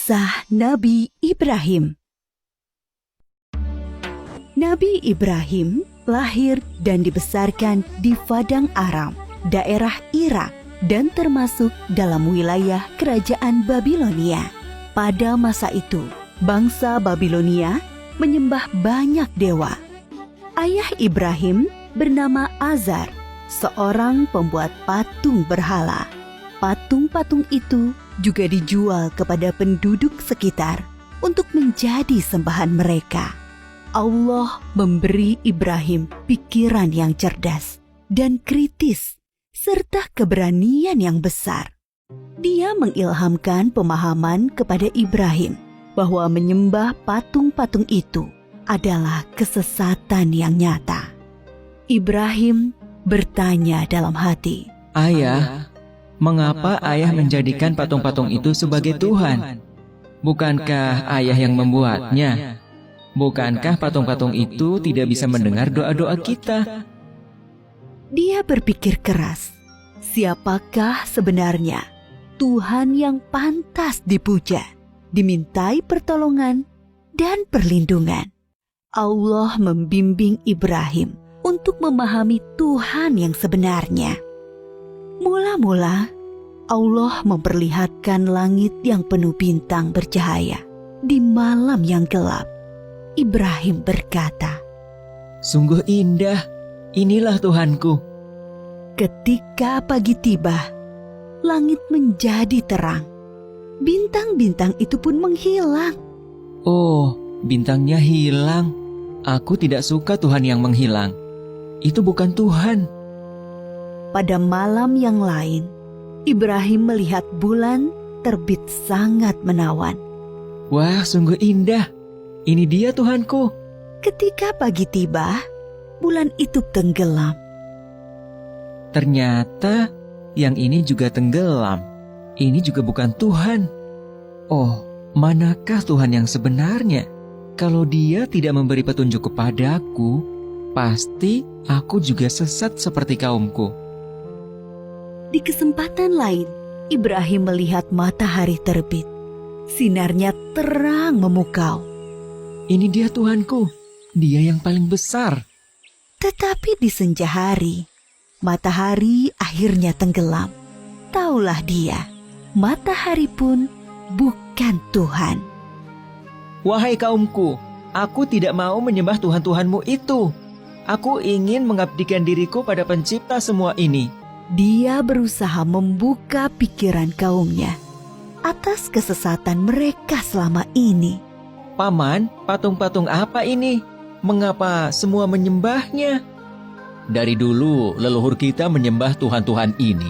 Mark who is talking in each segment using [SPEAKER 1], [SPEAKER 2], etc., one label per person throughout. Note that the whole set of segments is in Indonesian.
[SPEAKER 1] Kisah Nabi Ibrahim. Nabi Ibrahim lahir dan dibesarkan di Padang Aram, daerah Irak, dan termasuk dalam wilayah kerajaan Babilonia. Pada masa itu, bangsa Babilonia menyembah banyak dewa. Ayah Ibrahim bernama Azar, seorang pembuat patung berhala. Patung-patung itu juga dijual kepada penduduk sekitar untuk menjadi sembahan mereka. Allah memberi Ibrahim pikiran yang cerdas dan kritis, serta keberanian yang besar. Dia mengilhamkan pemahaman kepada Ibrahim bahwa menyembah patung-patung itu adalah kesesatan yang nyata. Ibrahim bertanya dalam hati,
[SPEAKER 2] "Ayah, mengapa ayah menjadikan patung-patung itu sebagai Tuhan? Bukankah ayah yang membuatnya? Bukankah patung-patung itu tidak bisa mendengar doa-doa kita?"
[SPEAKER 1] Dia berpikir keras, siapakah sebenarnya Tuhan yang pantas dipuja, dimintai pertolongan dan perlindungan? Allah membimbing Ibrahim untuk memahami Tuhan yang sebenarnya. Mula-mula, Allah memperlihatkan langit yang penuh bintang bercahaya di malam yang gelap. Ibrahim berkata,
[SPEAKER 2] "Sungguh indah, inilah Tuhanku."
[SPEAKER 1] Ketika pagi tiba, langit menjadi terang. Bintang-bintang itu pun menghilang.
[SPEAKER 2] "Oh, bintangnya hilang. Aku tidak suka Tuhan yang menghilang. Itu bukan Tuhan."
[SPEAKER 1] Pada malam yang lain, Ibrahim melihat bulan terbit sangat menawan.
[SPEAKER 2] "Wah, sungguh indah. Ini dia Tuhanku."
[SPEAKER 1] Ketika pagi tiba, bulan itu tenggelam.
[SPEAKER 2] Ternyata yang ini juga tenggelam. Ini juga bukan Tuhan. Oh, manakah Tuhan yang sebenarnya? Kalau Dia tidak memberi petunjuk kepadaku, pasti aku juga sesat seperti kaumku.
[SPEAKER 1] Di kesempatan lain, Ibrahim melihat matahari terbit. Sinarnya terang memukau.
[SPEAKER 2] Ini dia Tuhanku, Dia yang paling besar.
[SPEAKER 1] Tetapi di senja hari, matahari akhirnya tenggelam. Taulah dia, matahari pun bukan Tuhan.
[SPEAKER 2] "Wahai kaumku, aku tidak mau menyembah Tuhan-Tuhanmu itu. Aku ingin mengabdikan diriku pada pencipta semua ini."
[SPEAKER 1] Dia berusaha membuka pikiran kaumnya atas kesesatan mereka selama ini.
[SPEAKER 2] "Paman, patung-patung apa ini? Mengapa semua menyembahnya?" "Dari dulu leluhur kita menyembah Tuhan-Tuhan ini."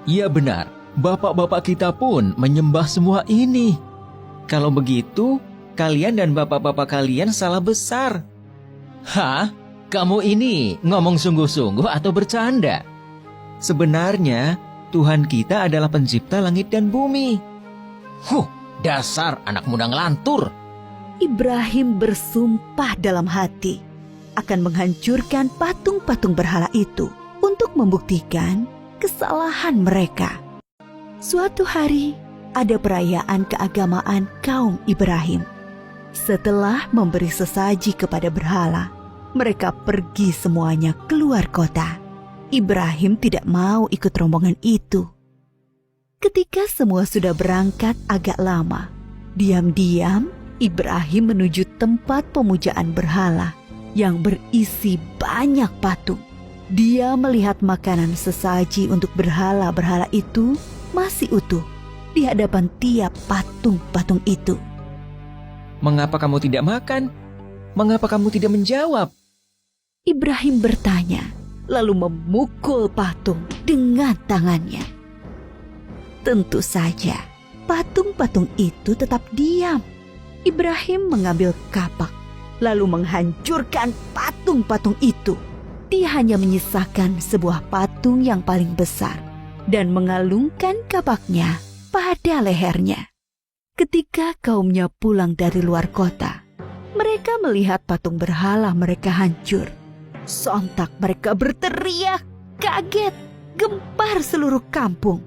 [SPEAKER 2] "Iya benar, bapak-bapak kita pun menyembah semua ini." "Kalau begitu, kalian dan bapak-bapak kalian salah besar." "Hah? Kamu ini ngomong sungguh-sungguh atau bercanda?" "Sebenarnya, Tuhan kita adalah pencipta langit dan bumi." Dasar anak muda ngelantur."
[SPEAKER 1] Ibrahim bersumpah dalam hati akan menghancurkan patung-patung berhala itu untuk membuktikan kesalahan mereka. Suatu hari, ada perayaan keagamaan kaum Ibrahim. Setelah memberi sesaji kepada berhala, mereka pergi semuanya keluar kota. Ibrahim tidak mau ikut rombongan itu. Ketika semua sudah berangkat agak lama, diam-diam Ibrahim menuju tempat pemujaan berhala yang berisi banyak patung. Dia melihat makanan sesaji untuk berhala-berhala itu masih utuh di hadapan tiap patung-patung itu.
[SPEAKER 2] "Mengapa kamu tidak makan? Mengapa kamu tidak menjawab?"
[SPEAKER 1] Ibrahim bertanya, lalu memukul patung dengan tangannya. Tentu saja, patung-patung itu tetap diam. Ibrahim mengambil kapak, lalu menghancurkan patung-patung itu. Dia hanya menyisakan sebuah patung yang paling besar dan mengalungkan kapaknya pada lehernya. Ketika kaumnya pulang dari luar kota, mereka melihat patung berhala mereka hancur. Sontak mereka berteriak, kaget, gempar seluruh kampung.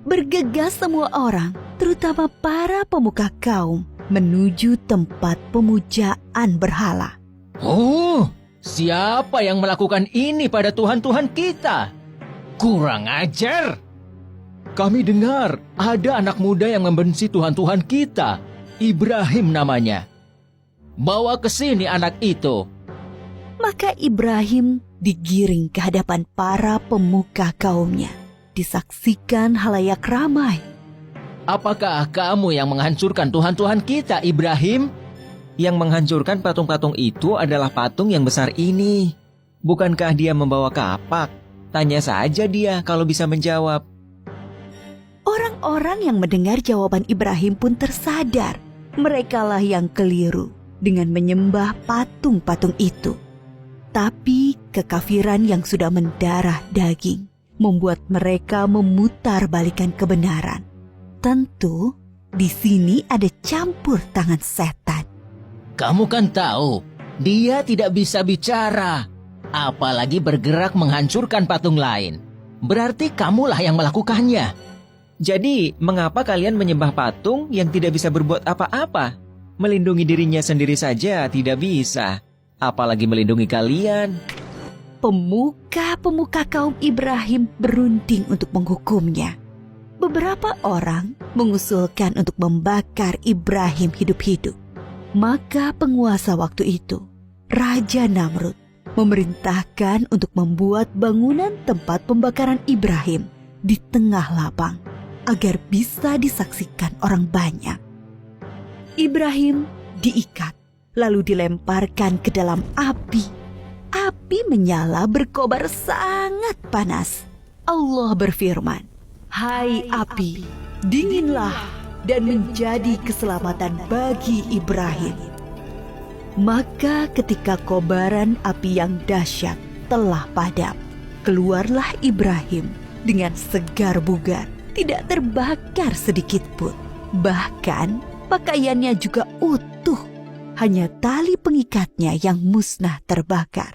[SPEAKER 1] Bergegas semua orang terutama para pemuka kaum, menuju tempat pemujaan berhala.
[SPEAKER 2] Oh, siapa yang melakukan ini pada Tuhan-Tuhan kita? Kurang ajar! Kami dengar ada anak muda yang membenci Tuhan-Tuhan kita. Ibrahim namanya. Bawa ke sini anak itu.
[SPEAKER 1] Maka Ibrahim digiring ke hadapan para pemuka kaumnya. Disaksikan halayak ramai.
[SPEAKER 2] Apakah kamu yang menghancurkan Tuhan-Tuhan kita, Ibrahim? Yang menghancurkan patung-patung itu adalah patung yang besar ini. Bukankah dia membawa kapak? Tanya saja dia kalau bisa menjawab.
[SPEAKER 1] Orang-orang yang mendengar jawaban Ibrahim pun tersadar. Merekalah yang keliru dengan menyembah patung-patung itu. Tapi kekafiran yang sudah mendarah daging membuat mereka memutarbalikkan kebenaran. Tentu di sini ada campur tangan setan.
[SPEAKER 2] Kamu kan tahu, dia tidak bisa bicara, apalagi bergerak menghancurkan patung lain. Berarti kamulah yang melakukannya. Jadi, mengapa kalian menyembah patung yang tidak bisa berbuat apa-apa? Melindungi dirinya sendiri saja tidak bisa, apalagi melindungi kalian.
[SPEAKER 1] Pemuka-pemuka kaum Ibrahim berunding untuk menghukumnya. Beberapa orang mengusulkan untuk membakar Ibrahim hidup-hidup. Maka penguasa waktu itu, Raja Namrud, memerintahkan untuk membuat bangunan tempat pembakaran Ibrahim di tengah lapang agar bisa disaksikan orang banyak. Ibrahim diikat lalu dilemparkan ke dalam api. Api menyala berkobar sangat panas. Allah berfirman, "Hai api, dinginlah dan menjadi keselamatan bagi Ibrahim." Maka ketika kobaran api yang dahsyat telah padam, keluarlah Ibrahim dengan segar bugar, tidak terbakar sedikit pun. Bahkan pakaiannya juga utuh, hanya tali pengikatnya yang musnah terbakar.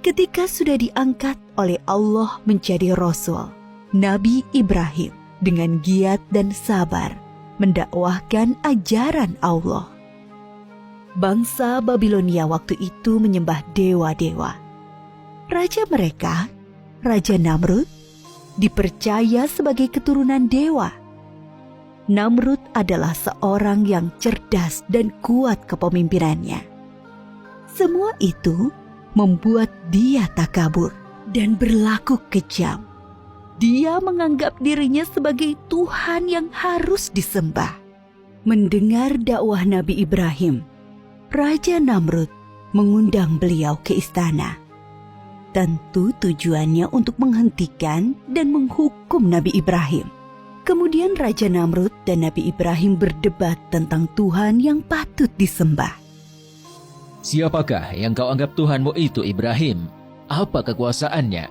[SPEAKER 1] Ketika sudah diangkat oleh Allah menjadi Rasul, Nabi Ibrahim dengan giat dan sabar mendakwahkan ajaran Allah. Bangsa Babilonia waktu itu menyembah dewa-dewa. Raja mereka, Raja Namrud, dipercaya sebagai keturunan dewa. Namrud adalah seorang yang cerdas dan kuat kepemimpinannya. Semua itu membuat dia takabur dan berlaku kejam. Dia menganggap dirinya sebagai Tuhan yang harus disembah. Mendengar dakwah Nabi Ibrahim, Raja Namrud mengundang beliau ke istana. Tentu tujuannya untuk menghentikan dan menghukum Nabi Ibrahim. Kemudian Raja Namrud dan Nabi Ibrahim berdebat tentang Tuhan yang patut disembah.
[SPEAKER 2] Siapakah yang kau anggap Tuhanmu itu, Ibrahim? Apa kekuasaannya?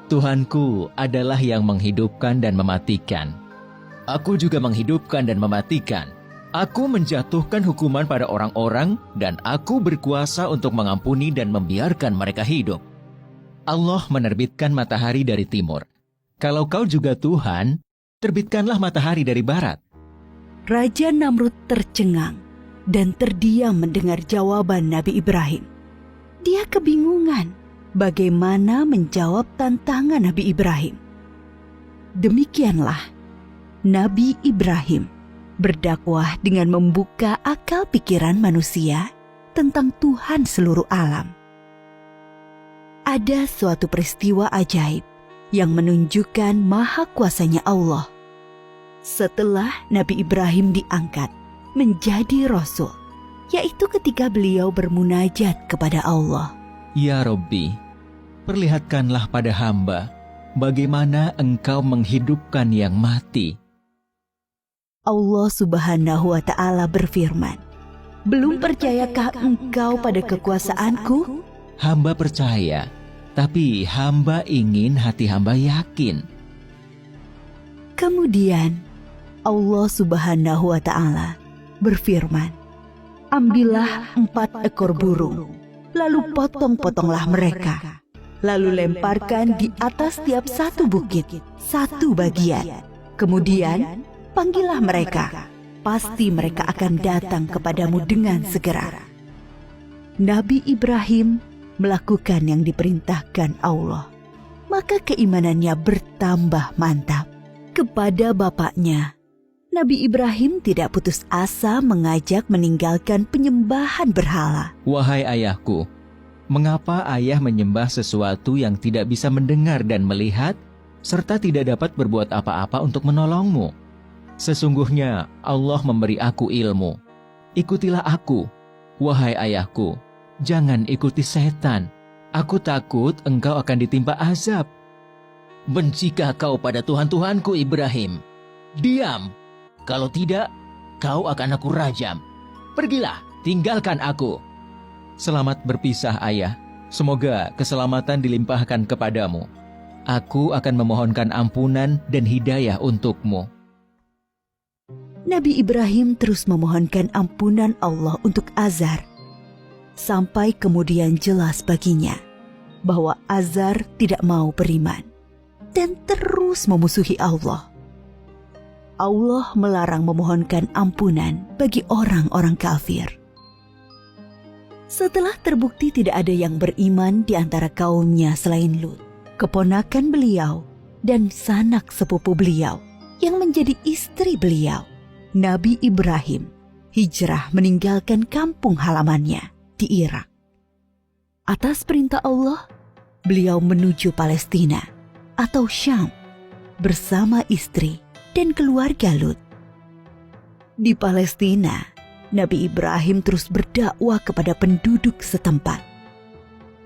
[SPEAKER 2] Tuhanku adalah yang menghidupkan dan mematikan. Aku juga menghidupkan dan mematikan. Aku menjatuhkan hukuman pada orang-orang dan aku berkuasa untuk mengampuni dan membiarkan mereka hidup. Allah menerbitkan matahari dari timur. Kalau kau juga Tuhan, terbitkanlah matahari dari barat.
[SPEAKER 1] Raja Namrud tercengang dan terdiam mendengar jawaban Nabi Ibrahim. Dia kebingungan bagaimana menjawab tantangan Nabi Ibrahim. Demikianlah Nabi Ibrahim berdakwah dengan membuka akal pikiran manusia tentang Tuhan seluruh alam. Ada suatu peristiwa ajaib yang menunjukkan maha kuasanya Allah. Setelah Nabi Ibrahim diangkat menjadi Rasul, yaitu ketika beliau bermunajat kepada Allah.
[SPEAKER 2] Ya Rabbi, perlihatkanlah pada hamba bagaimana Engkau menghidupkan yang mati.
[SPEAKER 1] Allah Subhanahu wa Ta'ala berfirman, "Belum percayakah engkau pada kekuasaanku?"
[SPEAKER 2] Hamba percaya, tapi hamba ingin hati hamba yakin.
[SPEAKER 1] Kemudian Allah Subhanahu wa Ta'ala berfirman, "Ambillah 4 ekor burung, lalu potong-potonglah mereka, lalu lemparkan di atas tiap satu bukit, satu bagian. Kemudian, panggillah mereka. Pasti mereka akan datang kepadamu dengan segera. Nabi Ibrahim melakukan yang diperintahkan Allah. Maka keimanannya bertambah mantap. Kepada bapaknya, Nabi Ibrahim tidak putus asa mengajak meninggalkan penyembahan berhala.
[SPEAKER 2] Wahai ayahku, mengapa ayah menyembah sesuatu yang tidak bisa mendengar dan melihat, serta tidak dapat berbuat apa-apa untuk menolongmu? Sesungguhnya Allah memberi aku ilmu. Ikutilah aku, wahai ayahku. Jangan ikuti setan. Aku takut engkau akan ditimpa azab. Bencikah kau pada Tuhan-Tuhanku Ibrahim? Diam. Kalau tidak, kau akan aku rajam. Pergilah, tinggalkan aku. Selamat berpisah, ayah. Semoga keselamatan dilimpahkan kepadamu. Aku akan memohonkan ampunan dan hidayah untukmu.
[SPEAKER 1] Nabi Ibrahim terus memohonkan ampunan Allah untuk Azar. Sampai kemudian jelas baginya bahwa Azar tidak mau beriman dan terus memusuhi Allah. Allah melarang memohonkan ampunan bagi orang-orang kafir. Setelah terbukti tidak ada yang beriman di antara kaumnya selain Lut, keponakan beliau dan sanak sepupu beliau yang menjadi istri beliau, Nabi Ibrahim hijrah meninggalkan kampung halamannya di Irak. Atas perintah Allah, beliau menuju Palestina atau Syam bersama istri dan keluarga Lut. Di Palestina, Nabi Ibrahim terus berdakwah kepada penduduk setempat.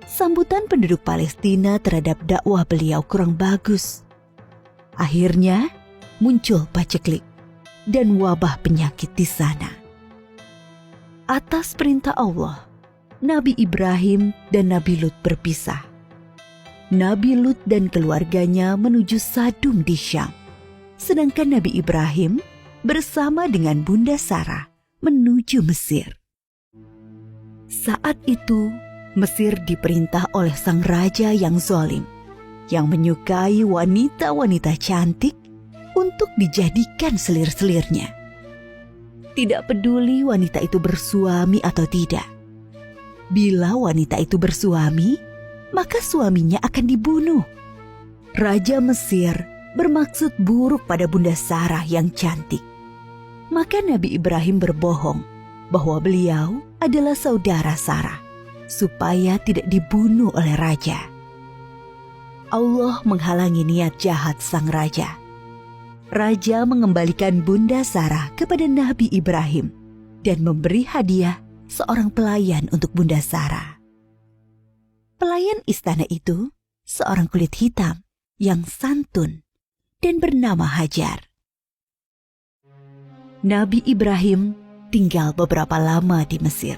[SPEAKER 1] Sambutan penduduk Palestina terhadap dakwah beliau kurang bagus. Akhirnya muncul paceklik dan wabah penyakit di sana. Atas perintah Allah, Nabi Ibrahim dan Nabi Lut berpisah. Nabi Lut dan keluarganya menuju Sadum di Syam, sedangkan Nabi Ibrahim bersama dengan Bunda Sarah menuju Mesir. Saat itu, Mesir diperintah oleh sang raja yang zalim, yang menyukai wanita-wanita cantik untuk dijadikan selir-selirnya. Tidak peduli wanita itu bersuami atau tidak. Bila wanita itu bersuami, maka suaminya akan dibunuh. Raja Mesir bermaksud buruk pada Bunda Sarah yang cantik. Maka Nabi Ibrahim berbohong bahwa beliau adalah saudara Sarah, supaya tidak dibunuh oleh raja. Allah menghalangi niat jahat sang raja. Raja mengembalikan Bunda Sarah kepada Nabi Ibrahim dan memberi hadiah seorang pelayan untuk Bunda Sarah. Pelayan istana itu seorang kulit hitam yang santun dan bernama Hajar. Nabi Ibrahim tinggal beberapa lama di Mesir.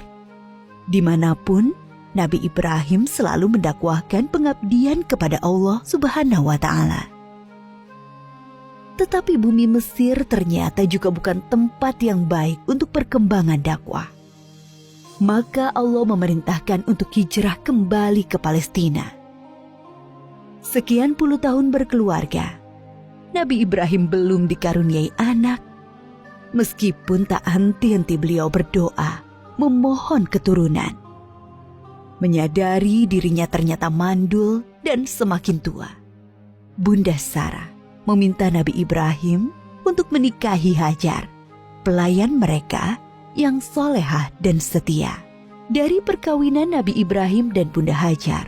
[SPEAKER 1] Dimanapun, Nabi Ibrahim selalu mendakwahkan pengabdian kepada Allah Subhanahu wa Ta'ala. Tetapi bumi Mesir ternyata juga bukan tempat yang baik untuk perkembangan dakwah. Maka Allah memerintahkan untuk hijrah kembali ke Palestina. Sekian puluh tahun berkeluarga, Nabi Ibrahim belum dikaruniai anak, meskipun tak henti-henti beliau berdoa, memohon keturunan. Menyadari dirinya ternyata mandul dan semakin tua, Bunda Sarah meminta Nabi Ibrahim untuk menikahi Hajar, pelayan mereka yang solehah dan setia. Dari perkawinan Nabi Ibrahim dan Bunda Hajar,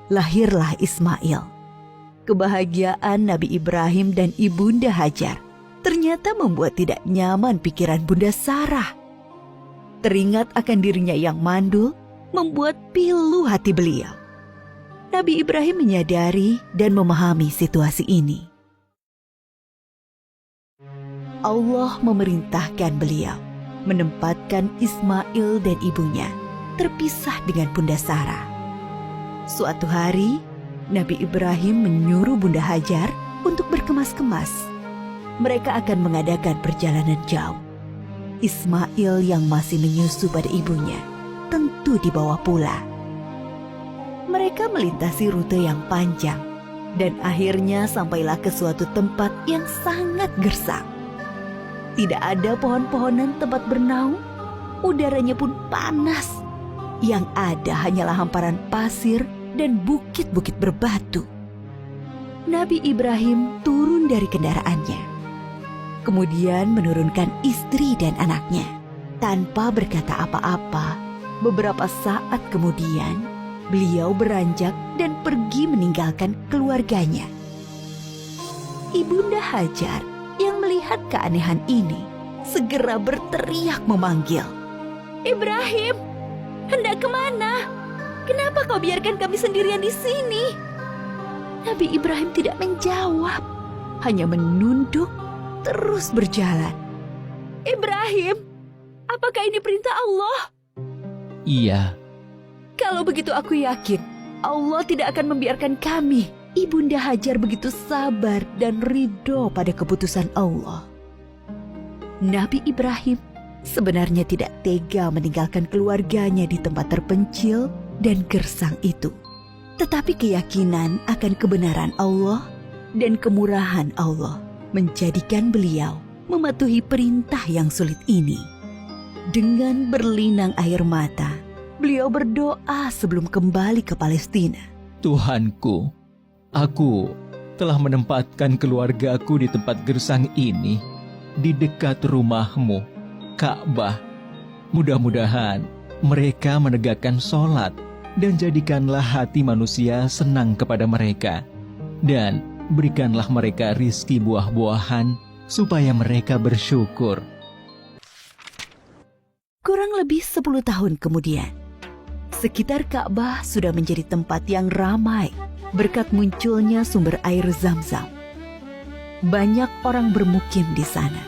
[SPEAKER 1] lahirlah Ismail. Kebahagiaan Nabi Ibrahim dan Ibunda Hajar ternyata membuat tidak nyaman pikiran Bunda Sarah. Teringat akan dirinya yang mandul, membuat pilu hati beliau. Nabi Ibrahim menyadari dan memahami situasi ini. Allah memerintahkan beliau menempatkan Ismail dan ibunya terpisah dengan Bunda Sarah. Suatu hari, Nabi Ibrahim menyuruh Bunda Hajar untuk berkemas-kemas. Mereka akan mengadakan perjalanan jauh. Ismail yang masih menyusu pada ibunya tentu dibawa pula. Mereka melintasi rute yang panjang Dan akhirnya sampailah ke suatu tempat yang sangat gersang. Tidak ada pohon-pohonan tempat bernaung, udaranya pun panas. Yang ada hanyalah hamparan pasir dan bukit-bukit berbatu. Nabi Ibrahim turun dari kendaraannya, kemudian menurunkan istri dan anaknya. Tanpa berkata apa-apa, beberapa saat kemudian, beliau beranjak dan pergi meninggalkan keluarganya. Ibunda Hajar yang melihat keanehan ini segera berteriak memanggil, "Ibrahim, hendak kemana? Kenapa kau biarkan kami sendirian di sini?" Nabi Ibrahim tidak menjawab, hanya menunduk terus berjalan. "Ibrahim, apakah ini perintah Allah?"
[SPEAKER 2] Iya.
[SPEAKER 1] "Kalau begitu aku yakin Allah tidak akan membiarkan kami." Ibunda Hajar begitu sabar dan ridho pada keputusan Allah. Nabi Ibrahim sebenarnya tidak tega meninggalkan keluarganya di tempat terpencil dan gersang itu. Tetapi keyakinan akan kebenaran Allah dan kemurahan Allah menjadikan beliau mematuhi perintah yang sulit ini. Dengan berlinang air mata, beliau berdoa sebelum kembali ke Palestina.
[SPEAKER 2] Tuhanku, aku telah menempatkan keluargaku di tempat gersang ini, di dekat rumah-Mu, Ka'bah. Mudah-mudahan mereka menegakkan sholat dan jadikanlah hati manusia senang kepada mereka. Dan berikanlah mereka rizki buah-buahan supaya mereka bersyukur.
[SPEAKER 1] Kurang lebih 10 tahun kemudian, sekitar Ka'bah sudah menjadi tempat yang ramai berkat munculnya sumber air Zam-Zam. Banyak orang bermukim di sana.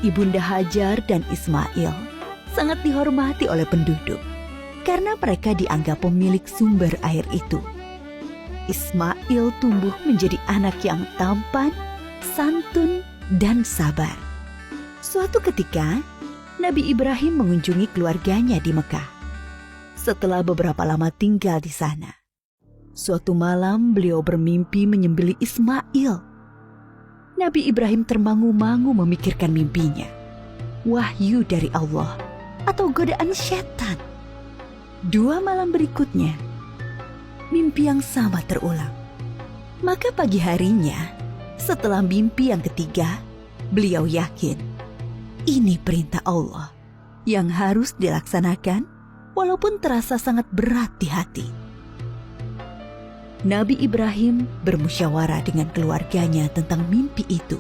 [SPEAKER 1] Ibunda Hajar dan Ismail sangat dihormati oleh penduduk karena mereka dianggap pemilik sumber air itu. Ismail tumbuh menjadi anak yang tampan, santun, dan sabar. Suatu ketika, Nabi Ibrahim mengunjungi keluarganya di Mekah. Setelah beberapa lama tinggal di sana, suatu malam beliau bermimpi menyembelih Ismail. Nabi Ibrahim termangu-mangu memikirkan mimpinya. Wahyu dari Allah atau godaan setan? 2 malam berikutnya, mimpi yang sama terulang. Maka pagi harinya, setelah mimpi yang ketiga, beliau yakin ini perintah Allah yang harus dilaksanakan walaupun terasa sangat berat di hati. Nabi Ibrahim bermusyawarah dengan keluarganya tentang mimpi itu.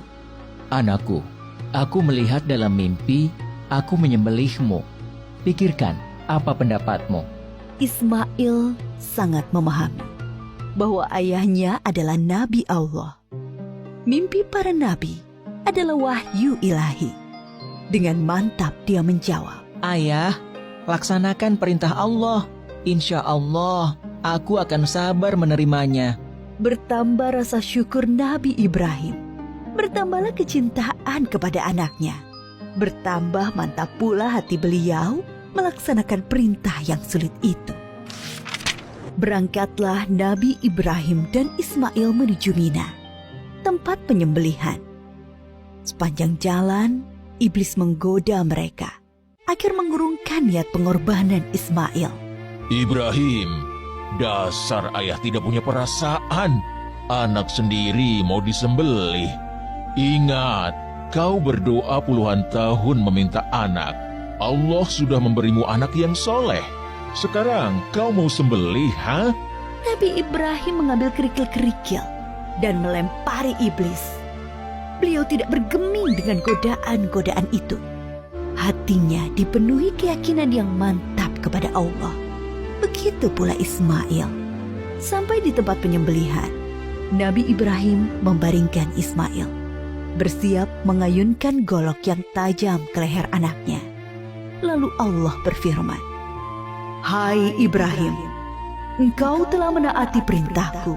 [SPEAKER 2] Anakku, aku melihat dalam mimpi, aku menyembelihmu. Pikirkan, apa pendapatmu?
[SPEAKER 1] Ismail sangat memahami bahwa ayahnya adalah Nabi Allah. Mimpi para nabi adalah wahyu ilahi. Dengan mantap dia menjawab,
[SPEAKER 2] Ayah, laksanakan perintah Allah. Insya Allah, aku akan sabar menerimanya.
[SPEAKER 1] Bertambah rasa syukur Nabi Ibrahim. Bertambahlah kecintaan kepada anaknya. Bertambah mantap pula hati beliau melaksanakan perintah yang sulit itu. Berangkatlah Nabi Ibrahim dan Ismail menuju Mina, tempat penyembelihan. Sepanjang jalan, iblis menggoda mereka agar mengurungkan niat pengorbanan Ismail.
[SPEAKER 3] Ibrahim, dasar ayah tidak punya perasaan. Anak sendiri mau disembelih. Ingat, kau berdoa puluhan tahun meminta anak. Allah sudah memberimu anak yang soleh. Sekarang kau mau sembelih, ha?
[SPEAKER 1] Nabi Ibrahim mengambil kerikil-kerikil dan melempari iblis. Beliau tidak bergeming dengan godaan-godaan itu. Hatinya dipenuhi keyakinan yang mantap kepada Allah. Begitu pula Ismail. Sampai di tempat penyembelihan, Nabi Ibrahim membaringkan Ismail, bersiap mengayunkan golok yang tajam ke leher anaknya. Lalu Allah berfirman, "Hai Ibrahim, engkau telah menaati perintahku.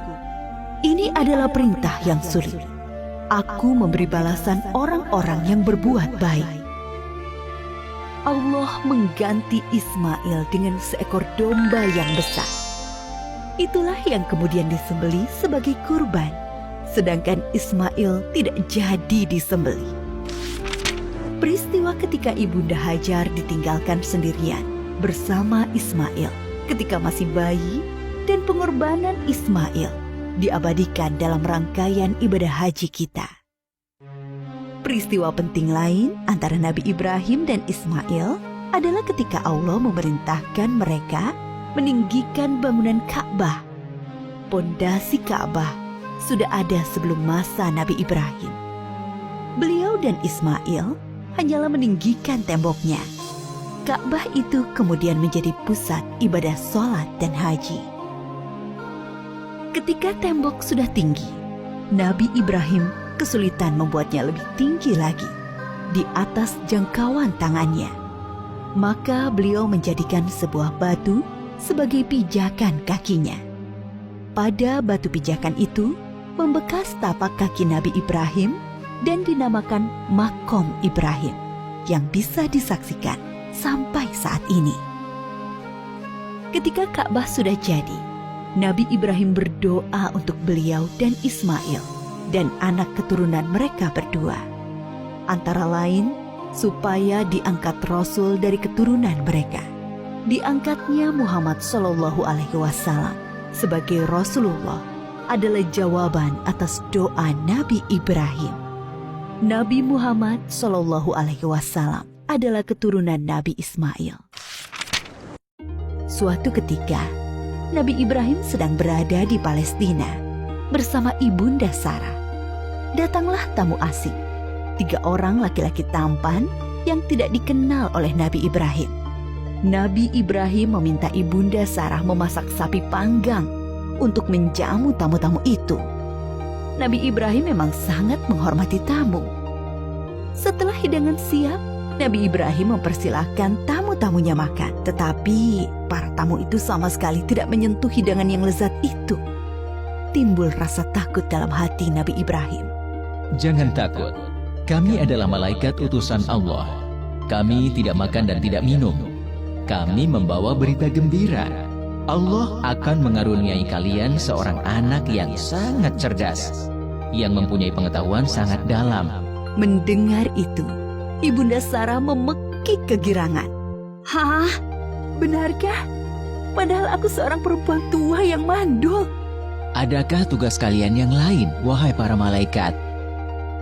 [SPEAKER 1] Ini adalah perintah yang sulit. Aku memberi balasan orang-orang yang berbuat baik." Allah mengganti Ismail dengan seekor domba yang besar. Itulah yang kemudian disembelih sebagai kurban, sedangkan Ismail tidak jadi disembelih. Peristiwa ketika Ibunda Hajar ditinggalkan sendirian bersama Ismail ketika masih bayi dan pengorbanan Ismail diabadikan dalam rangkaian ibadah haji kita. Peristiwa penting lain antara Nabi Ibrahim dan Ismail adalah ketika Allah memerintahkan mereka meninggikan bangunan Ka'bah. Pondasi Ka'bah sudah ada sebelum masa Nabi Ibrahim. Beliau dan Ismail hanyalah meninggikan temboknya. Ka'bah itu kemudian menjadi pusat ibadah sholat dan haji. Ketika tembok sudah tinggi, Nabi Ibrahim kesulitan membuatnya lebih tinggi lagi, di atas jangkauan tangannya. Maka beliau menjadikan sebuah batu sebagai pijakan kakinya. Pada batu pijakan itu membekas tapak kaki Nabi Ibrahim dan dinamakan Makom Ibrahim yang bisa disaksikan sampai saat ini. Ketika Ka'bah sudah jadi, Nabi Ibrahim berdoa untuk beliau dan Ismail dan anak keturunan mereka berdua. Antara lain, supaya diangkat Rasul dari keturunan mereka. Diangkatnya Muhammad SAW sebagai Rasulullah adalah jawaban atas doa Nabi Ibrahim. Nabi Muhammad SAW adalah keturunan Nabi Ismail. Suatu ketika, Nabi Ibrahim sedang berada di Palestina bersama Ibunda Sarah. Datanglah tamu asing, 3 orang laki-laki tampan yang tidak dikenal oleh Nabi Ibrahim. Nabi Ibrahim meminta Ibunda Sarah memasak sapi panggang untuk menjamu tamu-tamu itu. Nabi Ibrahim memang sangat menghormati tamu. Setelah hidangan siap, Nabi Ibrahim mempersilahkan tamu-tamunya makan. Tetapi para tamu itu sama sekali tidak menyentuh hidangan yang lezat itu. Timbul rasa takut dalam hati Nabi Ibrahim.
[SPEAKER 2] Jangan takut, kami adalah malaikat utusan Allah. Kami tidak makan dan tidak minum. Kami membawa berita gembira. Allah akan mengaruniai kalian seorang anak yang sangat cerdas, yang mempunyai pengetahuan sangat dalam.
[SPEAKER 1] Mendengar itu, Ibunda Sarah memekik kegirangan. Hah? Benarkah? Padahal aku seorang perempuan tua yang mandul.
[SPEAKER 2] Adakah tugas kalian yang lain, wahai para malaikat?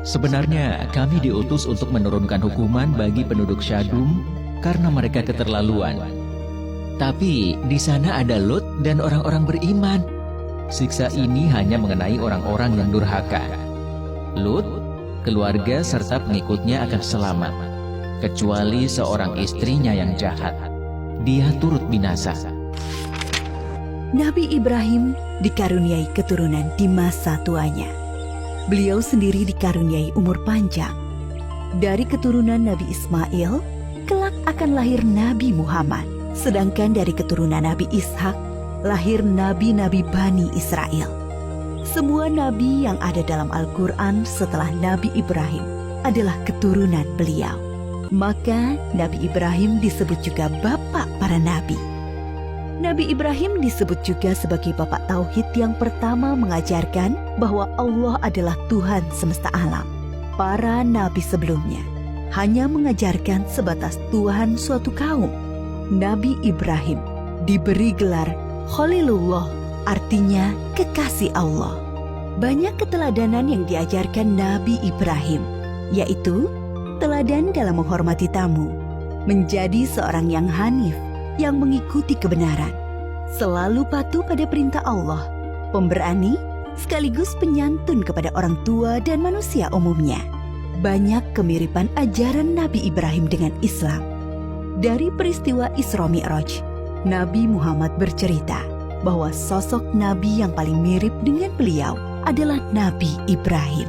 [SPEAKER 2] Sebenarnya kami diutus untuk menurunkan hukuman bagi penduduk Syadum karena mereka keterlaluan. Tapi di sana ada Lut dan orang-orang beriman. Siksa ini hanya mengenai orang-orang yang durhaka. Lut, keluarga serta pengikutnya akan selamat, kecuali seorang istrinya yang jahat. Dia turut binasa.
[SPEAKER 1] Nabi Ibrahim dikaruniai keturunan di masa tuanya. Beliau sendiri dikaruniai umur panjang. Dari keturunan Nabi Ismail, kelak akan lahir Nabi Muhammad. Sedangkan dari keturunan Nabi Ishak, lahir nabi-nabi Bani Israel. Semua nabi yang ada dalam Al-Quran setelah Nabi Ibrahim adalah keturunan beliau. Maka Nabi Ibrahim disebut juga bapak para nabi. Nabi Ibrahim disebut juga sebagai bapak tauhid yang pertama mengajarkan bahwa Allah adalah Tuhan semesta alam. Para nabi sebelumnya hanya mengajarkan sebatas Tuhan suatu kaum. Nabi Ibrahim diberi gelar Khalilullah, artinya kekasih Allah. Banyak keteladanan yang diajarkan Nabi Ibrahim, yaitu teladan dalam menghormati tamu, menjadi seorang yang hanif, yang mengikuti kebenaran, selalu patuh pada perintah Allah, pemberani, sekaligus penyantun kepada orang tua dan manusia umumnya. Banyak kemiripan ajaran Nabi Ibrahim dengan Islam. Dari peristiwa Isra Mi'raj, Nabi Muhammad bercerita bahwa sosok Nabi yang paling mirip dengan beliau adalah Nabi Ibrahim.